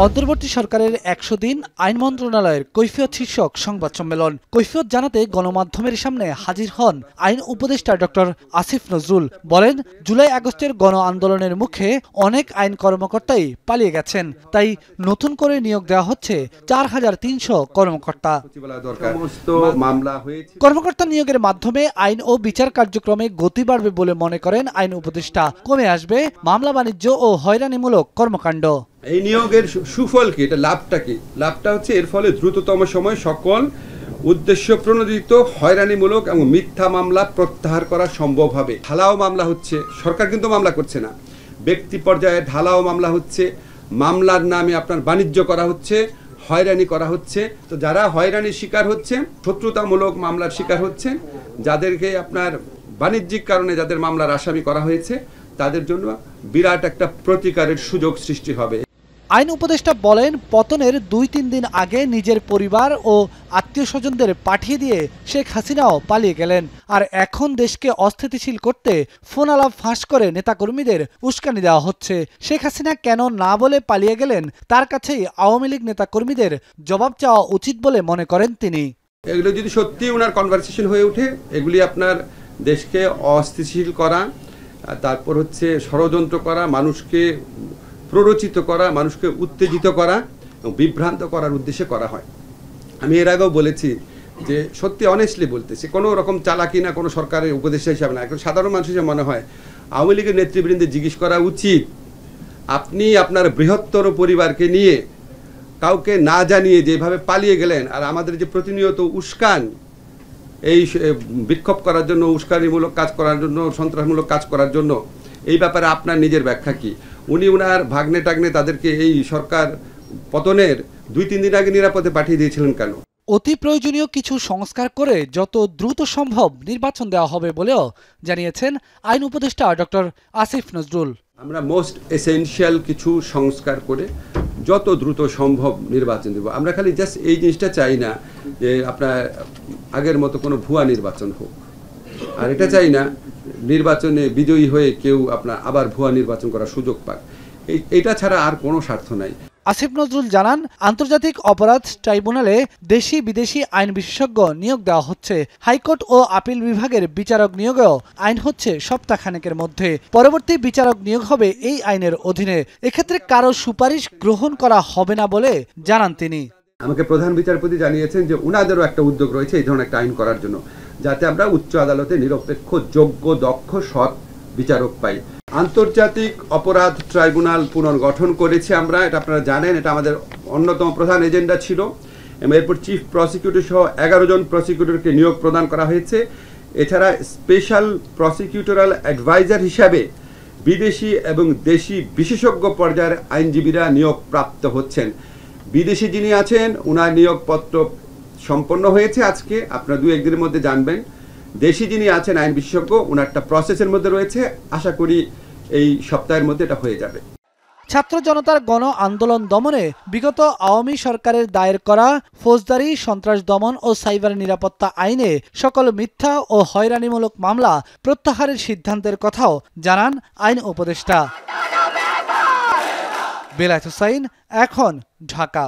অন্তর্বর্তী সরকারের ১০০ দিন আইন মন্ত্রণালয়ের কৈফিয়ত শীর্ষক সংবাদ সম্মেলন। কৈফিয়ত জানাতে গণমাধ্যমের সামনে হাজির হন আইন উপদেষ্টা ডক্টর আসিফ নজরুল। বলেন, জুলাই আগস্টের গণ আন্দোলনের মুখে অনেক আইন কর্মকর্তাই পালিয়ে গেছেন, তাই নতুন করে নিয়োগ দেওয়া হচ্ছে ৪৩০০ কর্মকর্তা। কর্মকর্তা নিয়োগের মাধ্যমে আইন ও বিচার কার্যক্রমে গতি বাড়বে বলে মনে করেন আইন উপদেষ্টা। কমে আসবে মামলা বাণিজ্য ও হয়রানিমূলক কর্মকাণ্ড। এই নিয়োগের সুফল কি? এটা লাভটা কি? লাভটা হচ্ছে এর ফলে দ্রুততম সময় সকল উদ্দেশ্য প্রণোদিত হয়রানিমূলক এবং মিথ্যা মামলা প্রত্যাহার করা সম্ভব হবে। ঢালাও মামলা হচ্ছে, সরকার কিন্তু মামলা করছে না, ব্যক্তি পর্যায়ে ঢালাও মামলা হচ্ছে, মামলার নামে আপনার বাণিজ্য করা হচ্ছে, হয়রানি করা হচ্ছে। তো যারা হয়রানির শিকার হচ্ছে, শত্রুতামূলক মামলার শিকার হচ্ছে, যাদেরকে আপনার বাণিজ্যিক কারণে যাদের মামলার আসামি করা হয়েছে, তাদের জন্য বিরাট একটা প্রতিকারের সুযোগ সৃষ্টি হবে। আইন উপদেষ্টা বলেন, পতনের ২-৩ দিন আগে নিজের পরিবার ও আত্মীয় স্বজনদের পাঠিয়ে দিয়ে শেখ হাসিনাও পালিয়ে গেলেন। আর এখন দেশকে অস্থিতিশীল করতে ফোন আলাপ ফাঁস করে নেতাকর্মীদের উস্কানি দেওয়া হচ্ছে। শেখ হাসিনা কেন না বলে পালিয়ে গেলেন, তার কাছেই আওয়ামী লীগ নেতাকর্মীদের জবাব চাওয়া উচিত বলে মনে করেন তিনি। এগুলো যদি সত্যি ওনার কনভারসেশন হয়ে ওঠে, এগুলি আপনার দেশকে অস্থিতিশীল করা, তারপর হচ্ছে ষড়যন্ত্র করা, মানুষকে প্ররোচিত করা, মানুষকে উত্তেজিত করা এবং বিভ্রান্ত করার উদ্দেশ্যে করা হয়। আমি এর আগেও বলেছি যে সত্যি অনেস্টলি বলতেছি, কোনো রকম চালাকি না, কোনো সরকারের উপদেষ্টা হিসাবে না, এখন সাধারণ মানুষ হিসেবে মনে হয় আওয়ামী লীগের নেতৃবৃন্দে জিজ্ঞেস করা উচিত, আপনি আপনার বৃহত্তর পরিবারকে নিয়ে কাউকে না জানিয়ে যেভাবে পালিয়ে গেলেন, আর আমাদের যে প্রতিনিয়ত উস্কান এই বিক্ষোভ করার জন্য, উস্কানিমূলক কাজ করার জন্য, সন্ত্রাসমূলক কাজ করার জন্য, এই ব্যাপারে আপনার নিজের ব্যাখ্যা কি? উনি উনার ভাগ্নে টাগ্নে তাদেরকে এই সরকার পতনের ২-৩ দিন আগে নিরাপদে পাঠিয়ে দিয়েছিলেন কেন? অতি প্রয়োজনীয় কিছু সংস্কার করে যত দ্রুত সম্ভব নির্বাচন দেওয়া হবে বলেও জানিয়েছেন আইন উপদেষ্টা ডক্টর আসিফ নজরুল। আমরা মোস্ট এসেনশিয়াল কিছু সংস্কার করে যত দ্রুত সম্ভব নির্বাচন দেব। আমরা খালি জাস্ট এই জিনিসটা চাই না যে আপনার আগের মতো কোনো ভুয়া নির্বাচন হোক, আর এটা চাই না নির্বাচনে বিজয়ী হয়ে কেউ আপনার আবার ভুয়া নির্বাচন করার সুযোগ পাক। এটা ছাড়া আর কোনো স্বার্থ নাই। আসিফ নজরুল জানান, আন্তর্জাতিক অপরাধ ট্রাইব্যুনালে দেশি বিদেশি আইন বিশেষজ্ঞ নিয়োগ দেওয়া হচ্ছে। হাইকোর্ট ও আপিল বিভাগের বিচারক নিয়োগেও আইন হচ্ছে সপ্তাহখানেকের মধ্যে। পরবর্তী বিচারক নিয়োগ হবে এই আইনের অধীনে। এক্ষেত্রে কারো সুপারিশ গ্রহণ করা হবে না বলে জানান তিনি। আমাকে প্রধান বিচারপতি জানিয়েছেন যে উনাদেরও একটা উদ্যোগ রয়েছে এই ধরনের একটা আইন করার জন্য, যাতে আমরা উচ্চ আদালতে নিরপেক্ষ, যোগ্য, দক্ষ, সৎ বিচারক পাই। আন্তর্জাতিক অপরাধ ট্রাইব্যুনাল পুনর্গঠন করেছি আমরা, এটা আপনারা জানেন, এটা আমাদের অন্যতম প্রধান এজেন্ডা ছিল। এরপর চিফ প্রসিকিউটর সহ ১১ জন প্রসিকিউটরকে নিয়োগ প্রদান করা হয়েছে। এছাড়া স্পেশাল প্রসিকিউটরাল অ্যাডভাইজার হিসাবে বিদেশি এবং দেশি বিশেষজ্ঞ পর্যায়ের আইনজীবীরা নিয়োগ প্রাপ্ত হচ্ছেন। বিদেশি যিনি আছেন, ওনার নিয়োগপত্র সম্পন্ন হয়েছে আজকে, আপনারা ২-১ দিনের মধ্যে জানবেন। দেশি যিনি আছেন আইন বিশেষজ্ঞ, ওনারটা প্রসেসের মধ্যে রয়েছে, আশা করি এই সপ্তাহের মধ্যে এটা হয়ে যাবে। ছাত্র জনতার গণ আন্দোলন দমনে বিগত আওয়ামী সরকারের দায়ের করা ফৌজদারি, সন্ত্রাস দমন ও সাইবার নিরাপত্তা আইনে সকল মিথ্যা ও হয়রানিমূলক মামলা প্রত্যাহারের সিদ্ধান্তের কথাও জানান আইন উপদেষ্টা। বেলায়েত হোসাইন, এখন, ঢাকা।